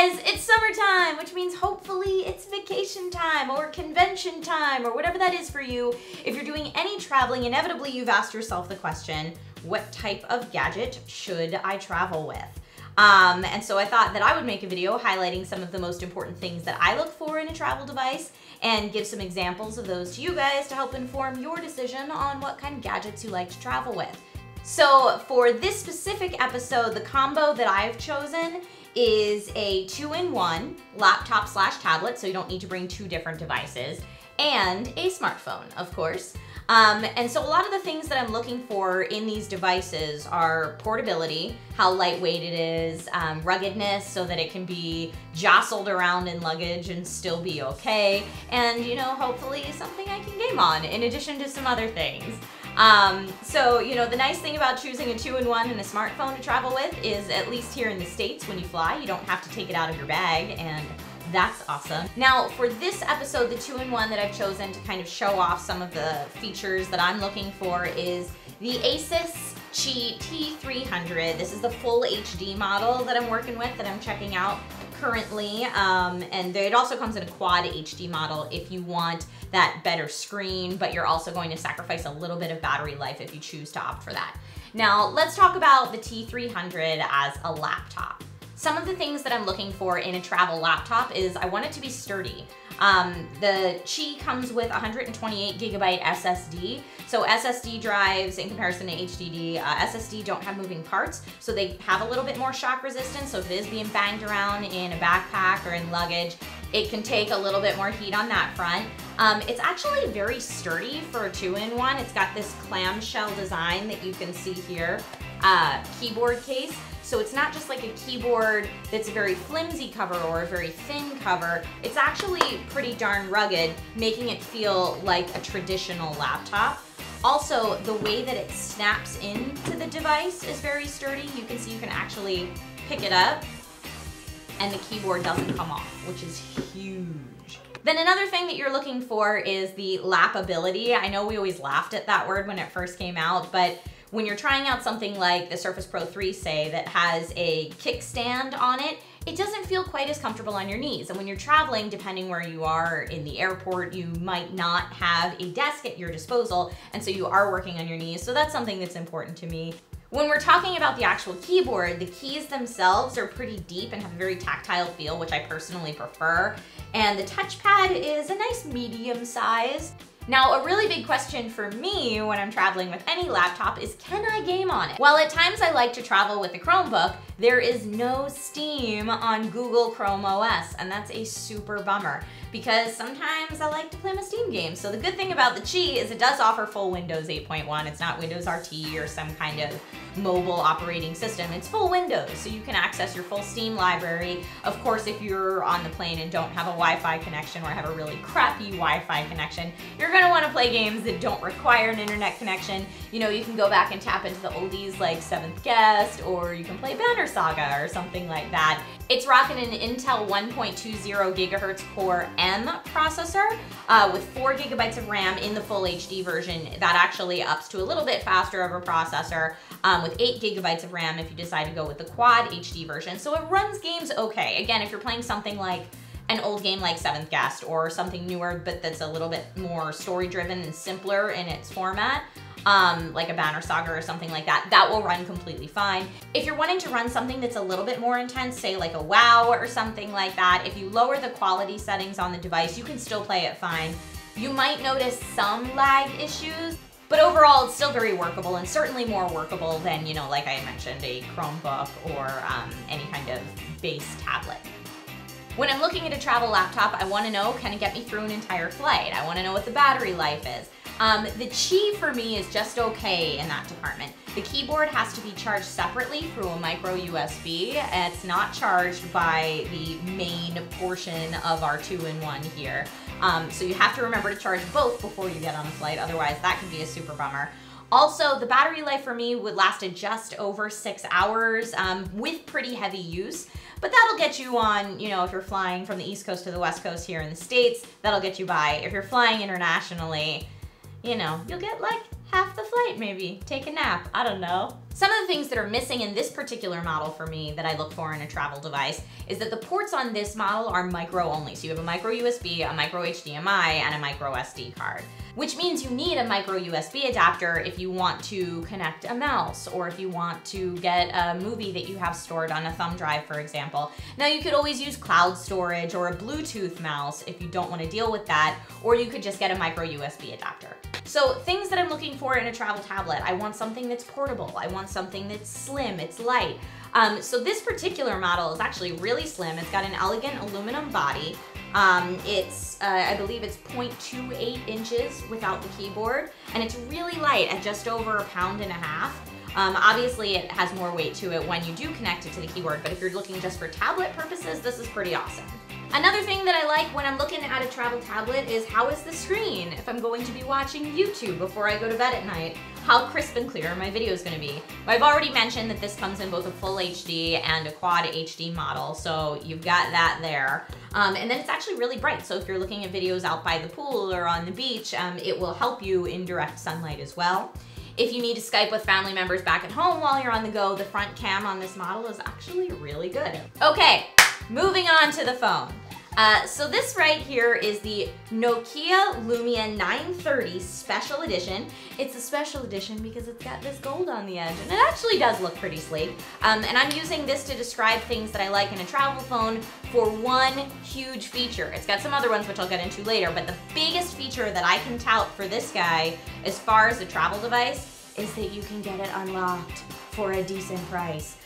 guys, it's summertime, which means hopefully it's vacation time or convention time or whatever that is for you. If you're doing any traveling, inevitably you've asked yourself the question, what type of gadget should I travel with? And so I thought that I would make a video highlighting some of the most important things that I look for in a travel device and give some examples of those to you guys to help inform your decision on what kind of gadgets you like to travel with. So for this specific episode, the combo that I've chosen is a 2-in-1 laptop/tablet, so you don't need to bring two different devices, and a smartphone, of course. And so a lot of the things that I'm looking for in these devices are portability, how lightweight it is, ruggedness so that it can be jostled around in luggage and still be okay, and hopefully something I can game on in addition to some other things. So the nice thing about choosing a 2-in-1 and a smartphone to travel with is, at least here in the States, when you fly, you don't have to take it out of your bag, and that's awesome. Now, for this episode, the 2-in-1 that I've chosen to kind of show off some of the features that I'm looking for is the Asus Qi T300. This is the full HD model that I'm working with, that I'm checking out currently, and it also comes in a quad HD model if you want that better screen, but you're also going to sacrifice a little bit of battery life if you choose to opt for that. Now, let's talk about the T300 as a laptop. Some of the things that I'm looking for in a travel laptop is I want it to be sturdy. The Qi comes with 128GB SSD. So SSD drives, in comparison to HDD, SSD don't have moving parts, so they have a little bit more shock resistance. So if it is being banged around in a backpack or in luggage, it can take a little bit more heat on that front. It's actually very sturdy for a 2-in-1. It's got this clamshell design that you can see here, keyboard case. So it's not just like a keyboard that's a very flimsy cover or a very thin cover. It's actually pretty darn rugged, making it feel like a traditional laptop. Also, the way that it snaps into the device is very sturdy. You can see you can actually pick it up and the keyboard doesn't come off, which is huge. Then another thing that you're looking for is the lappability. I know we always laughed at that word when it first came out, but when you're trying out something like the Surface Pro 3, say, that has a kickstand on it, it doesn't feel quite as comfortable on your knees. And when you're traveling, depending where you are in the airport, you might not have a desk at your disposal, and so you are working on your knees. So that's something that's important to me. When we're talking about the actual keyboard, the keys themselves are pretty deep and have a very tactile feel, which I personally prefer. And the touchpad is a nice medium size. Now, a really big question for me when I'm traveling with any laptop is, can I game on it? While at times I like to travel with a Chromebook, there is no Steam on Google Chrome OS, and that's a super bummer, because sometimes I like to play my Steam games. So the good thing about the Qi is it does offer full Windows 8.1. It's not Windows RT or some kind of mobile operating system. It's full Windows, so you can access your full Steam library. Of course, if you're on the plane and don't have a Wi-Fi connection or have a really crappy Wi-Fi connection, you're gonna wanna play games that don't require an internet connection. You can go back and tap into the oldies like Seventh Guest, or you can play Banner Saga or something like that. It's rocking an Intel 1.20 GHz Core M processor with 4GB of RAM in the full HD version. That actually ups to a little bit faster of a processor with 8GB of RAM if you decide to go with the Quad HD version. So it runs games okay. Again, if you're playing something like an old game like Seventh Guest or something newer but that's a little bit more story driven and simpler in its format, like a Banner Saga or something like that, that will run completely fine. If you're wanting to run something that's a little bit more intense, say like a WoW or something like that, if you lower the quality settings on the device, you can still play it fine. You might notice some lag issues, but overall it's still very workable, and certainly more workable than, like I mentioned, a Chromebook or any kind of base tablet. When I'm looking at a travel laptop, I want to know, can it get me through an entire flight? I want to know what the battery life is. The Qi for me is just okay in that department. The keyboard has to be charged separately through a micro USB. It's not charged by the main portion of our 2-in-1 here. So you have to remember to charge both before you get on a flight, otherwise that can be a super bummer. Also, the battery life for me would last just over 6 hours with pretty heavy use. But that'll get you on, if you're flying from the East Coast to the West Coast here in the States, that'll get you by. If you're flying internationally, you'll get like half the flight maybe, take a nap, I don't know. Some of the things that are missing in this particular model for me that I look for in a travel device is that the ports on this model are micro only. So you have a micro USB, a micro HDMI, and a micro SD card, which means you need a micro USB adapter if you want to connect a mouse or if you want to get a movie that you have stored on a thumb drive, for example. Now you could always use cloud storage or a Bluetooth mouse if you don't want to deal with that, or you could just get a micro USB adapter. So things that I'm looking for in a travel tablet, I want something that's portable. I want something that's slim, it's light. So this particular model is actually really slim. It's got an elegant aluminum body. I believe it's 0.28 inches without the keyboard, and it's really light at just over 1.5 pounds. Obviously it has more weight to it when you do connect it to the keyboard, but if you're looking just for tablet purposes, this is pretty awesome. Another thing that I like when I'm looking at a travel tablet is how is the screen? If I'm going to be watching YouTube before I go to bed at night, how crisp and clear my video is going to be. Well, I've already mentioned that this comes in both a full HD and a quad HD model, so you've got that there. And then it's actually really bright, so if you're looking at videos out by the pool or on the beach, it will help you in direct sunlight as well. If you need to Skype with family members back at home while you're on the go, the front cam on this model is actually really good. Okay, moving on to the phone. So this right here is the Nokia Lumia 930 Special Edition. It's a special edition because it's got this gold on the edge, and it actually does look pretty sleek. And I'm using this to describe things that I like in a travel phone for one huge feature. It's got some other ones which I'll get into later, but the biggest feature that I can tout for this guy as far as a travel device is that you can get it unlocked for a decent price.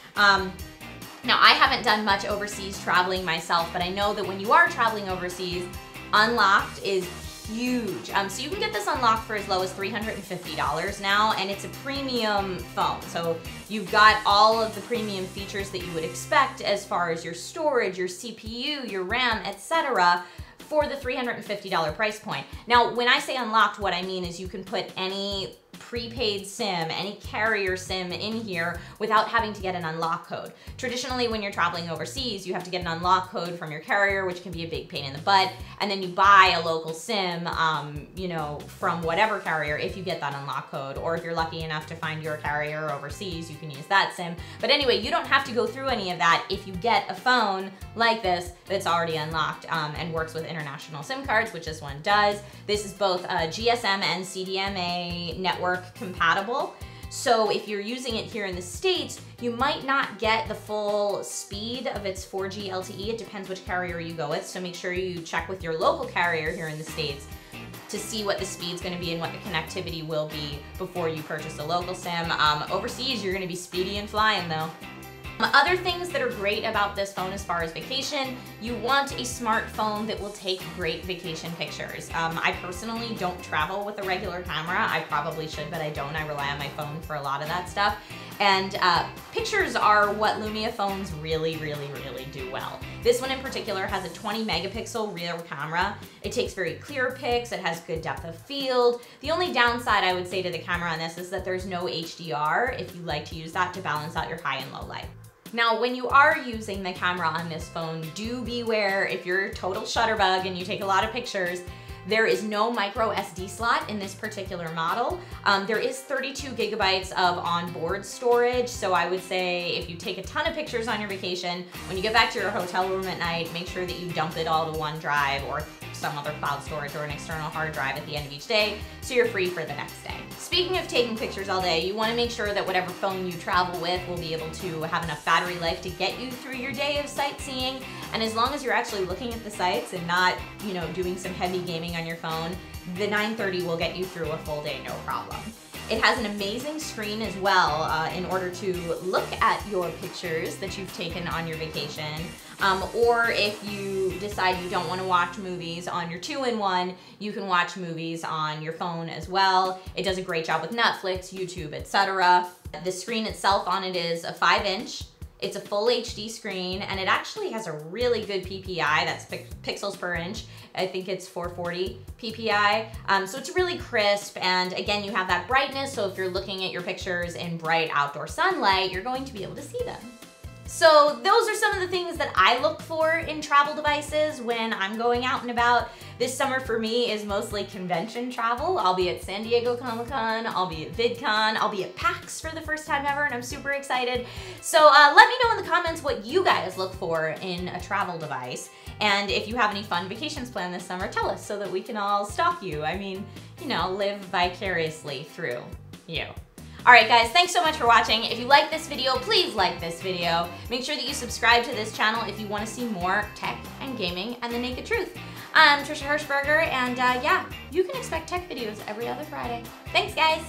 Now, I haven't done much overseas traveling myself, but I know that when you are traveling overseas, unlocked is huge. So you can get this unlocked for as low as $350 now, and it's a premium phone. So you've got all of the premium features that you would expect as far as your storage, your CPU, your RAM, etc., for the $350 price point. Now, when I say unlocked, what I mean is you can put any prepaid SIM, any carrier SIM in here without having to get an unlock code. Traditionally, when you're traveling overseas, you have to get an unlock code from your carrier, which can be a big pain in the butt, and then you buy a local SIM, you know, from whatever carrier if you get that unlock code, or if you're lucky enough to find your carrier overseas, you can use that SIM. But anyway, you don't have to go through any of that if you get a phone like this that's already unlocked and works with international SIM cards, which this one does. This is both GSM and CDMA network compatible. So if you're using it here in the States, you might not get the full speed of its 4G LTE. It depends which carrier you go with. So make sure you check with your local carrier here in the States to see what the speed's gonna be and what the connectivity will be before you purchase a local SIM. Overseas, you're gonna be speedy and flying though. Other things that are great about this phone as far as vacation, you want a smartphone that will take great vacation pictures. I personally don't travel with a regular camera. I probably should, but I don't. I rely on my phone for a lot of that stuff. And pictures are what Lumia phones really, really, really do well. This one in particular has a 20 megapixel rear camera. It takes very clear pics. It has good depth of field. The only downside I would say to the camera on this is that there's no HDR if you like to use that to balance out your high and low light. Now, when you are using the camera on this phone, do beware if you're a total shutterbug and you take a lot of pictures. There is no micro SD slot in this particular model. There is 32 gigabytes of onboard storage, so I would say if you take a ton of pictures on your vacation, when you get back to your hotel room at night, make sure that you dump it all to OneDrive or some other cloud storage or an external hard drive at the end of each day, so you're free for the next day. Speaking of taking pictures all day, you want to make sure that whatever phone you travel with will be able to have enough battery life to get you through your day of sightseeing, and as long as you're actually looking at the sights and not, you know, doing some heavy gaming on your phone, the 930 will get you through a full day, no problem. It has an amazing screen as well in order to look at your pictures that you've taken on your vacation. Or if you decide you don't want to watch movies on your 2-in-1, you can watch movies on your phone as well. It does a great job with Netflix, YouTube, etc. The screen itself on it is a 5-inch. It's a full HD screen, and it actually has a really good PPI, that's pixels per inch. I think it's 440 PPI. So it's really crisp, and again, you have that brightness, so if you're looking at your pictures in bright outdoor sunlight, you're going to be able to see them. So those are some of the things that I look for in travel devices when I'm going out and about. This summer for me is mostly convention travel. I'll be at San Diego Comic-Con, I'll be at VidCon, I'll be at PAX for the first time ever, and I'm super excited. So let me know in the comments what you guys look for in a travel device. And if you have any fun vacations planned this summer, tell us so that we can all stalk you. I mean, you know, live vicariously through you. All right, guys, thanks so much for watching. If you like this video, please like this video. Make sure that you subscribe to this channel if you want to see more tech and gaming and the naked truth. I'm Trisha Hirschberger, and yeah, you can expect tech videos every other Friday. Thanks, guys.